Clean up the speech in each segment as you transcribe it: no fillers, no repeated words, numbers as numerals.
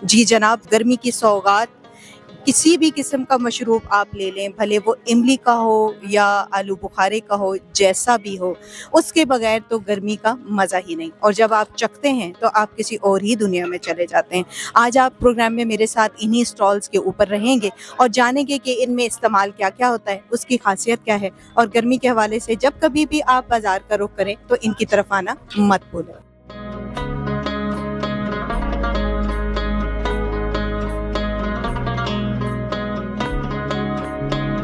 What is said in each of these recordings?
जी जनाब, गर्मी की सौगात किसी भी किस्म का मशरूब आप ले लें, भले वो इमली का हो या आलू बुखारे का हो, जैसा भी हो, उसके बगैर तो गर्मी का मज़ा ही नहीं। और जब आप चखते हैं तो आप किसी और ही दुनिया में चले जाते हैं। आज आप प्रोग्राम में मेरे साथ इन्हीं स्टॉल्स के ऊपर रहेंगे और जानेंगे कि इनमें इस्तेमाल क्या-क्या होता है, उसकी खासियत क्या है, और गर्मी के हवाले से जब कभी भी आप बाज़ार का रुख करें तो इनकी तरफ आना मत भूलें।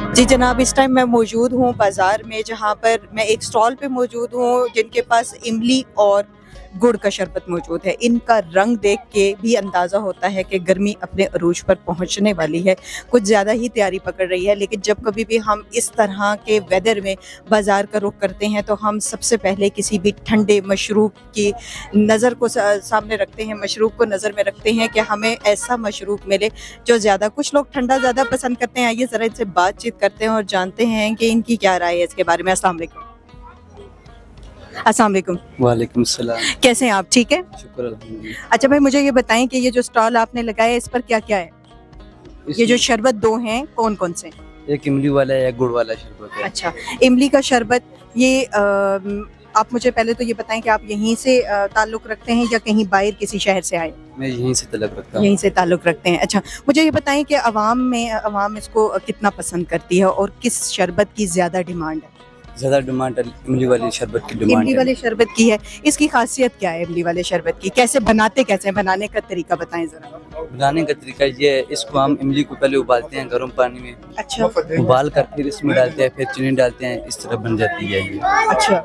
जी जनाब, इस टाइम मैं मौजूद हूँ बाज़ार में, जहाँ पर मैं एक स्टॉल पे मौजूद हूँ जिनके पास इमली और गुड़ का शरबत मौजूद है। इनका रंग देख के भी अंदाज़ा होता है कि गर्मी अपने अरूज पर पहुँचने वाली है, कुछ ज़्यादा ही तैयारी पकड़ रही है। लेकिन जब कभी भी हम इस तरह के वेदर में बाज़ार का रुख करते हैं तो हम सबसे पहले किसी भी ठंडे मशरूब की नज़र को सामने रखते हैं, मशरूब को नज़र में रखते हैं कि हमें ऐसा मशरूब मिले जो ज़्यादा, कुछ लोग ठंडा ज़्यादा पसंद करते हैं। आइए ज़रा इनसे बातचीत करते हैं और जानते हैं कि इनकी क्या राय है इसके बारे में। अस्सलाम वालेकुम। अस्सलाम वालेकुम। वालेकुम सलाम। कैसे हैं आप, ठीक है? शुक्र अल्हम्दुलिल्लाह। अच्छा भाई, मुझे ये बताएं कि ये जो स्टॉल आपने लगाया है इस पर क्या क्या है? ये जो शरबत दो हैं कौन कौन से हैं? एक इमली वाला है, एक गुड़ वाला शरबत है। अच्छा, इमली का शरबत, ये आप मुझे पहले तो ये बताएं कि आप यहीं से ताल्लुक़ रखते हैं या कहीं बाहर किसी शहर से आए? मैं यहीं से तलब रखता हूँ। यहीं से ताल्लुक़ रखते हैं। अच्छा, मुझे ये बताएं कि अवाम इसको कितना पसंद करती है और किस शरबत की ज़्यादा डिमांड है? ज़्यादा डिमांड इमली वाली शरबत की डिमांड इमली है। वाले शरबत की है। इसकी खासियत क्या है इमली वाले शरबत की? कैसे बनाते कैसे हैं? बनाने का तरीका बताएं ज़रा। बनाने का तरीका ये है, इसको हम इमली को पहले उबालते हैं गर्म पानी में। अच्छा। उबाल कर फिर इसमें डालते हैं, फिर चीनी डालते हैं, इस तरह बन जाती है ये। अच्छा,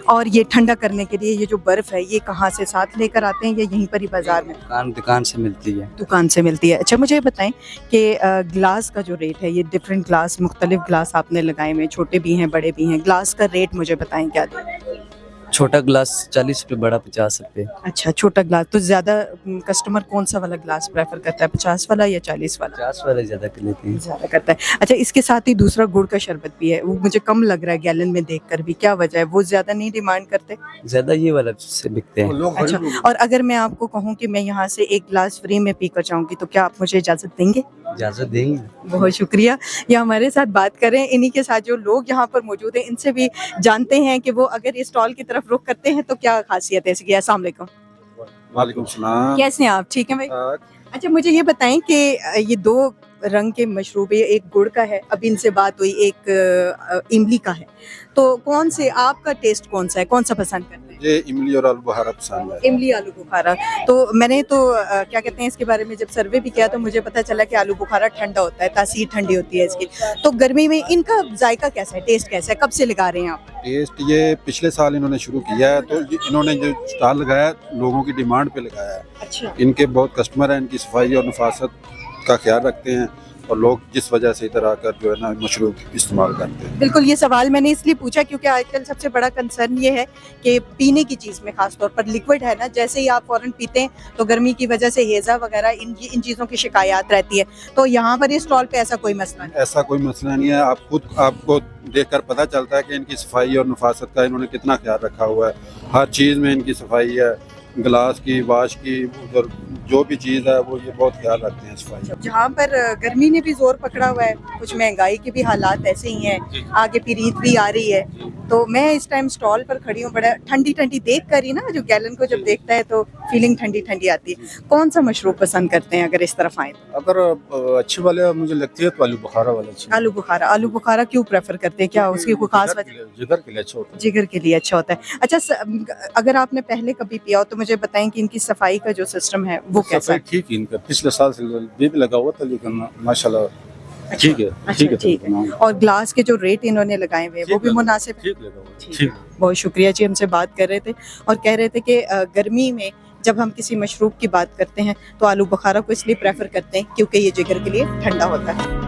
और ये ठंडा करने के लिए ये जो बर्फ़ है ये कहाँ से साथ लेकर आते हैं या यहीं पर ही बाज़ार में? दुकान से मिलती है। दुकान से मिलती है। अच्छा, मुझे ये बताएं कि ग्लास का जो रेट है, ये डिफरेंट ग्लास, मुख्तलिफ ग्लास आपने लगाए हुए हैं, छोटे भी हैं बड़े भी हैं, ग्लास का रेट मुझे बताएं क्या है? छोटा ग्लास 40 रुपये, बड़ा 50 रुपये। अच्छा, छोटा ग्लास। तो ज़्यादा कस्टमर कौन सा वाला ग्लास प्रेफर करता है, 50 वाला या 40 वाला? 50 वाला ज़्यादा कर लेते हैं। ज़्यादा करता है। अच्छा, इसके साथ ही दूसरा गुड़ का शरबत भी है, वो मुझे कम लग रहा है गैलन में देखकर भी, क्या वजह है? वो ज़्यादा नहीं डिमांड करते? ज़्यादा ये वाला से बिकते हैं। अच्छा, और अगर मैं आपको कहूँ कि मैं यहाँ से एक गिलास फ्री में पीकर जाऊँगी तो क्या आप मुझे इजाज़त देंगे? इजाज़त देंगे। बहुत शुक्रिया। ये हमारे साथ बात करें, इन्हीं के साथ जो लोग यहाँ पर मौजूद हैं इनसे भी जानते हैं कि वो अगर इस स्टॉल की तरफ रुख करते हैं तो क्या खासियत है इसकी। अस्सलाम वालेकुम। वालेकुम सलाम। कैसे हैं आप, ठीक हैं भाई? अच्छा, मुझे ये बताएं कि ये दो रंग के मशरूब है, एक गुड़ का है, अभी इनसे बात हुई, एक इमली का है, तो कौन से, आपका टेस्ट कौन सा है, कौन सा पसंद करते हैं? ये इमली और आलू बुखारा पसंद है। इमली आलू बुखारा। तो मैंने तो क्या कहते हैं इसके बारे में जब सर्वे भी किया तो मुझे पता चला कि आलू बुखारा ठंडा होता है, तासीर ठंडी होती है इसकी। तो गर्मी में इनका जायका कैसा है, टेस्ट कैसा है, कब से लगा रहे हैं आप? टेस्ट ये पिछले साल इन्होंने शुरू किया है, तो इन्होंने जो स्टॉल लगाया लोगों की डिमांड पे लगाया है। अच्छा। इनके बहुत कस्टमर हैं, इनकी सफाई और नफासत का ख्याल रखते हैं और लोग जिस वजह से इधर आकर जो है ना मशरूब इस्तेमाल करते हैं। बिल्कुल, ये सवाल मैंने इसलिए पूछा क्योंकि आजकल सबसे बड़ा कंसर्न ये है कि पीने की चीज़ में खास तौर पर लिक्विड है ना, जैसे ही आप फ़ौरन पीते हैं तो गर्मी की वजह से हेज़ा वगैरह इन चीज़ों की शिकायत रहती है। तो यहाँ पर इस स्टॉल पे ऐसा कोई मसला नहीं? ऐसा कोई मसला नहीं है। आपको देखकर पता चलता है कि इनकी सफाई और नफासत का इन्होंने कितना ख्याल रखा हुआ है। हर चीज़ में इनकी सफाई है, गिलास की, वाश की, उधर जो भी चीज़ है वो ये बहुत ख्याल रखते हैं सफाई। जहाँ पर गर्मी ने भी जोर पकड़ा हुआ है, कुछ महंगाई के भी हालात ऐसे ही हैं, आगे फिर ईद भी आ रही है, तो मैं इस टाइम स्टॉल पर खड़ी हूँ, बड़ा ठंडी ठंडी देख कर ही ना, जो गैलन को जब देखता है तो फीलिंग ठंडी ठंडी आती है। कौन सा मशरूब पसंद करते हैं अगर इस तरफ आए? अगर अच्छे वाले मुझे लगती है तो आलू बुखारा वाला अच्छा। आलू बुखारा। आलू बुखारा क्यों प्रेफर करते हैं, क्या उसकी कोई खास वजह? जिगर के लिए अच्छा होता है। जिगर के लिए अच्छा होता है। अच्छा, अगर आपने पहले कभी पिया हो तो मुझे बताएं कि इनकी सफाई का जो सिस्टम है वो कैसा है? ठीक है, इनका पिछले साल से भी लगा हुआ था, लेकिन माशाल्लाह ठीक है। अच्छा, ठीक है, ठीक है। और ग्लास के जो रेट इन्होंने लगाए हुए हैं वो भी मुनासिब है? ठीक लगा हुआ, ठीक ठीक। बहुत शुक्रिया जी, हमसे बात कर रहे थे और कह रहे थे कि गर्मी में जब हम किसी मशरूब की बात करते हैं तो आलू बुखारा को इसलिए प्रेफर करते हैं क्योंकि ये जिगर के लिए ठंडा होता है।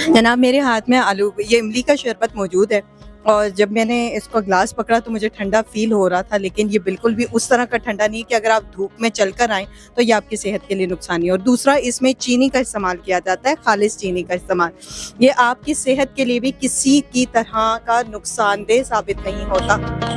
जनाब, मेरे हाथ में ये इमली का शरबत मौजूद है और जब मैंने इसको ग्लास पकड़ा तो मुझे ठंडा फील हो रहा था, लेकिन ये बिल्कुल भी उस तरह का ठंडा नहीं कि अगर आप धूप में चलकर आएँ तो ये आपकी सेहत के लिए नुकसान है। और दूसरा, इसमें चीनी का इस्तेमाल किया जाता है, खालिश चीनी का इस्तेमाल। ये आपकी सेहत के लिए भी किसी की तरह का नुकसानदेह साबित नहीं होता।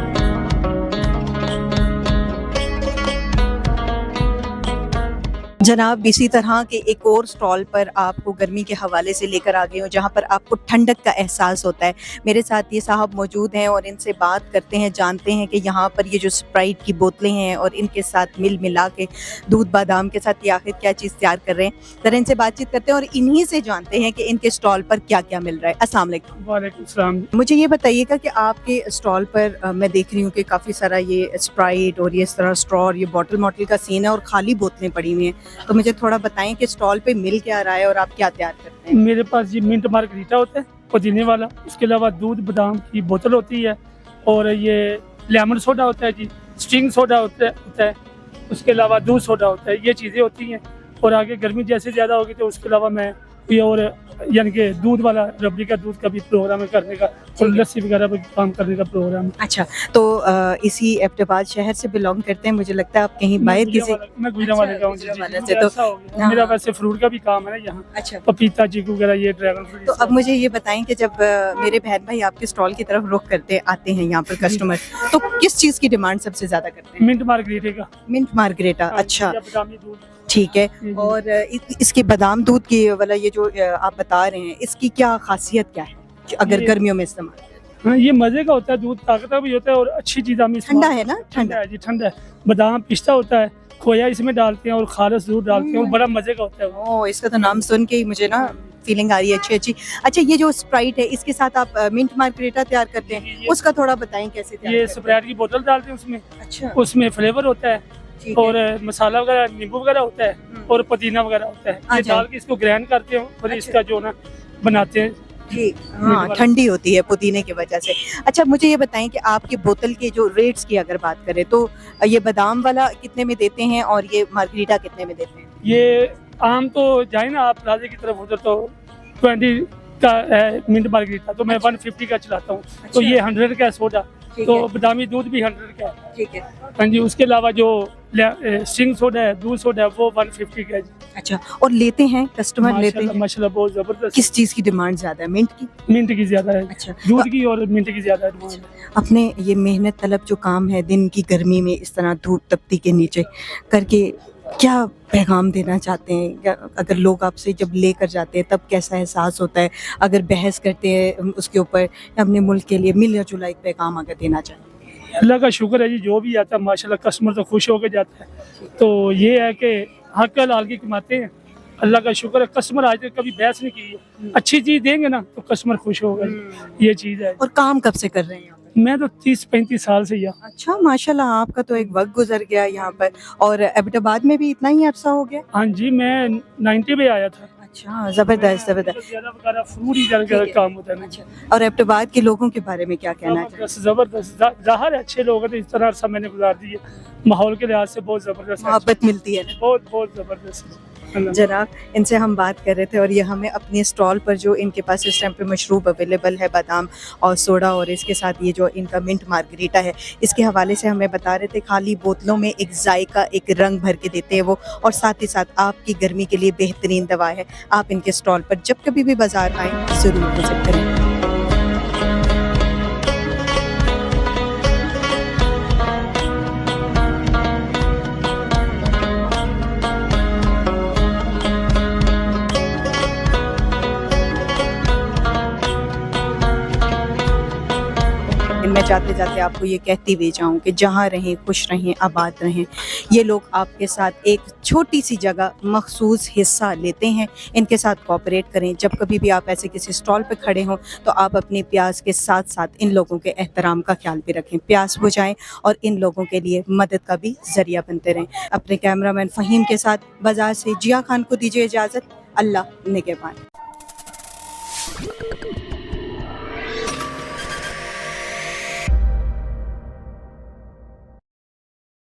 जनाब, इसी तरह के एक और स्टॉल पर आपको गर्मी के हवाले से लेकर आ गई हूँ, जहाँ पर आपको ठंडक का एहसास होता है। मेरे साथ ये साहब मौजूद हैं और इनसे बात करते हैं, जानते हैं कि यहाँ पर ये जो स्प्राइट की बोतलें हैं और इनके साथ मिल मिला के दूध बादाम के साथ ये आखिर क्या चीज़ तैयार कर रहे हैं। ज़रा इनसे बातचीत करते हैं और इन्हीं से जानते हैं कि इनके स्टॉल पर क्या क्या मिल रहा है। अस्सलाम वालेकुम। वालेकुम सलाम। मुझे ये बताइएगा कि आपके स्टॉल पर मैं देख रही हूँ कि काफ़ी सारा ये स्प्राइट और ये इस तरह स्ट्रॉ और ये बॉटल मॉटल का सीन है और खाली बोतलें पड़ी हुई हैं, तो मुझे थोड़ा बताएं कि स्टॉल पे मिल क्या रहा है और आप क्या तैयार करते हैं। मेरे पास ये मिंट मार्गरीटा होता है पुदीने वाला, उसके अलावा दूध बादाम की बोतल होती है और ये लेमन सोडा होता है जी, स्ट्रिंग सोडा होता है, उसके अलावा दूध सोडा होता है। ये चीज़ें होती हैं और आगे गर्मी जैसे ज़्यादा होगी तो उसके अलावा मैं ये और यानी कि दूध वाला रबड़ी का दूध का भी प्रोग्राम है करने का और लस्सी वगैरह भी काम करने का प्रोग्राम है। अच्छा, तो इसी एबटाबाद शहर से बिलोंग करते हैं, मुझे लगता है आप कहीं बाहर किसी मैं गुजरावाले का हूँ जी, से तो मेरा वैसे फ्रूट का भी काम है ना यहाँ, अच्छा, पपीता चीकू वगैरह, ये ड्रैगन फ्रूट। तो अब मुझे ये बताएं कि जब मेरे बहन भाई आपके स्टॉल की तरफ रुख करते आते हैं यहाँ पर कस्टमर, तो किस चीज़ की डिमांड सबसे ज़्यादा करते हैं? मिंट मार्गरीटे का। मिंट मार्गरेटा, अच्छा, बादामी दूध, ठीक है। और इसके बादाम दूध की वाला ये जो आप बता रहे हैं, इसकी क्या खासियत क्या है कि अगर गर्मियों में इस्तेमाल? हाँ, ये मजे का होता है, दूध ताकत का भी होता है और अच्छी चीज़ हमें ठंडा है ना? ठंडा है जी, ठंडा है। बादाम पिस्ता होता है, खोया इसमें डालते हैं और खारस दूध डालते हैं और बड़ा मजे का होता है। ओह, इसका तो नाम सुन के ही मुझे ना फीलिंग आ रही है अच्छी अच्छी। अच्छा, ये जो स्प्राइट है इसके साथ आप मिंट मार्गरेटा तैयार करते हैं, उसका थोड़ा बताएं कैसे तैयार ये करते हैं? स्प्राइट की बोतल डालते हैं उसमें, अच्छा, उसमें फ्लेवर होता है ठीक और है। मसाला वगैरह, नींबू वगैरह होता है और पुदीना वगैरह होता है। ये अच्छा। डाल के इसको ग्राइंड करते हैं और अच्छा। इसका जो ना बनाते हैं। ठीक, हाँ, ठंडी होती है पुदीने की वजह से। अच्छा, मुझे ये बताएं कि आपकी बोतल के जो रेट्स की अगर बात करें तो ये बादाम वाला कितने में देते हैं और ये मार्गरीटा कितने में देते हैं? ये आम तो जाए ना आप प्लाजे की तरफ उधर तो 20 का है मिंट मार्गरीटा, तो मैं 150 का चलाता हूँ। तो अच्छा। ये 100 का है सोडा, ठीक तो है, बादामी दूध भी 100 का है। ठीक है। हाँ जी, उसके अलावा जो स्ट्रिंग सोडा है, दूध सोडा है, वो 150 का है जी। अच्छा, और लेते हैं कस्टमर लेते माशाल्लाह हैं? माशाल्लाह बहुत जबरदस्त। किस चीज़ की डिमांड ज़्यादा है, मिंट की? मिंट की ज्यादा है, अच्छा, दूध की और मिंट की ज्यादा है डिमांड। अपने ये मेहनत तलब जो काम है, दिन की गर्मी में इस तरह धूप तपती के नीचे करके क्या पैगाम देना चाहते हैं? अगर लोग आपसे जब लेकर जाते हैं तब कैसा एहसास होता है? अगर बहस करते हैं उसके ऊपर, अपने मुल्क के लिए मिला जुला एक पैगाम अगर देना चाहें? अल्लाह का शुक्र है जी, जो भी आता है माशाल्लाह कस्टमर तो खुश होकर जाता है। तो ये है कि हक हलाल की कमाते हैं, अल्लाह का शुक्र है। कस्टमर आज तक कभी बहस नहीं की है, अच्छी चीज़ देंगे ना तो कस्टमर खुश होगा, ये चीज़ है। और काम कब से कर रहे हैं यहाँ पर? मैं तो 30-35 साल से यहाँ। अच्छा, माशाल्लाह, आपका तो एक वक्त गुजर गया यहाँ पर। और एबटाबाद में भी इतना ही अरसा हो गया? हाँ जी, मैं 90 में आया था। अच्छा, ज़बरदस्त ज़बरदस्त। ज़्यादा वगैरह फ्रूट ही ज़्यादा काम होता है ना। अच्छा, और एबटाबाद के लोगों के बारे में क्या कहना चाहिए? जबरदस्त ज़ाहिर है, अच्छे लोग हैं तो इस तरह अरसा मैंने गुजार दी है, माहौल के लिहाज से बहुत ज़बरदस्त है, मोहब्बत मिलती है ना? बहुत बहुत ज़बरदस्त। जनाब, इनसे हम बात कर रहे थे और ये हमें अपने स्टॉल पर जो इनके पास इस टाइम पे मशरूब अवेलेबल है, बादाम और सोडा और इसके साथ ये जो इनका मिंट मार्गरीटा है, इसके हवाले से हमें बता रहे थे। खाली बोतलों में एक जायका, एक रंग भर के देते हैं वो, और साथ ही साथ आपकी गर्मी के लिए बेहतरीन दवा है। आप इनके स्टॉल पर जब कभी भी बाजार आएँ ज़रूर विजिट करें। मैं जाते जाते आपको ये कहती भी जाऊँ कि जहाँ रहें खुश रहें, आबाद रहें। ये लोग आपके साथ एक छोटी सी जगह मखसूस हिस्सा लेते हैं, इनके साथ कोऑपरेट करें। जब कभी भी आप ऐसे किसी स्टॉल पे खड़े हों तो आप अपनी प्यास के साथ साथ इन लोगों के एहतराम का ख्याल भी रखें, प्यास बुझाएं और इन लोगों के लिए मदद का भी ज़रिया बनते रहें। अपने कैमरामैन फ़हीम के साथ बाजार से जिया खान को दीजिए इजाज़त। अल्लाह निगहबान।